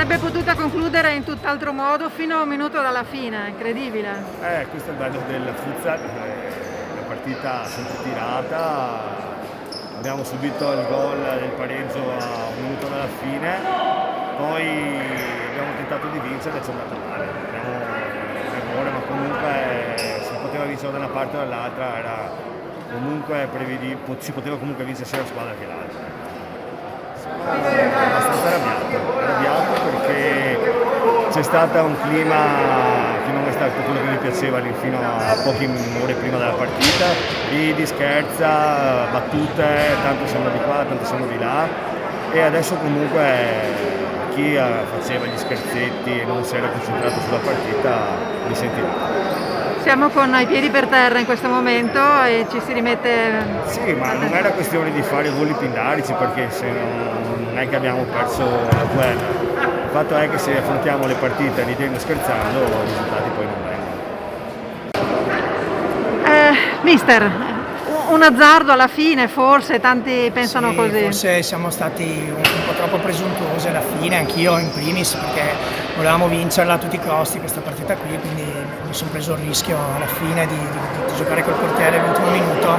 sarebbe potuta concludere in tutt'altro modo fino a un minuto dalla fine, incredibile. Questo è il bello del futsal, la partita sempre tirata, abbiamo subito il gol del pareggio a un minuto dalla fine, poi abbiamo tentato di vincere e ci è andato male. Abbiamo un errore, ma comunque si poteva vincere da una parte o dall'altra, comunque si poteva comunque vincere sia la squadra che l'altra. Abbastanza arrabbiato perché c'è stato un clima che non è stato quello che mi piaceva fino a poche ore prima della partita, ridi, scherza, battute, tanto siamo di qua, tanto siamo di là, e adesso comunque chi faceva gli scherzetti e non si era concentrato sulla partita mi sentirà. Siamo con i piedi per terra in questo momento e ci si rimette... Sì, ma non era questione di fare voli pindarici, perché se non è che abbiamo perso la guerra. Il fatto è che se affrontiamo le partite ridendo e scherzando, i risultati poi non vengono. Mister, un azzardo alla fine, forse, tanti pensano sì, così. Forse siamo stati un po' troppo presuntuosi alla fine, anch'io in primis, perché volevamo vincerla a tutti i costi questa partita qui, quindi mi sono preso il rischio alla fine di giocare col portiere all'ultimo minuto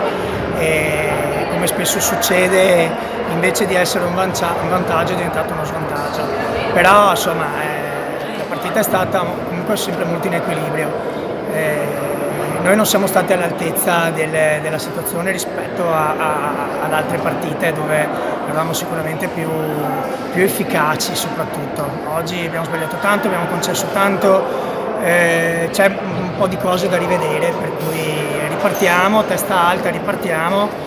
e, come spesso succede, invece di essere un vantaggio è diventato uno svantaggio. Però insomma la partita è stata comunque sempre molto in equilibrio. Noi non siamo stati all'altezza della situazione rispetto ad altre partite dove eravamo sicuramente più efficaci soprattutto. Oggi abbiamo sbagliato tanto, abbiamo concesso tanto, c'è un po' di cose da rivedere, per cui ripartiamo, testa alta, ripartiamo.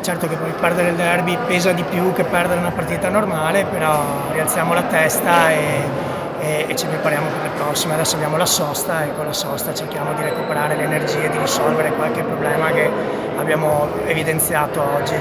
Certo che poi perdere il derby pesa di più che perdere una partita normale, però rialziamo la testa e ci prepariamo per le prossime. Adesso abbiamo la sosta e con la sosta cerchiamo di recuperare le energie, di risolvere qualche problema che abbiamo evidenziato oggi.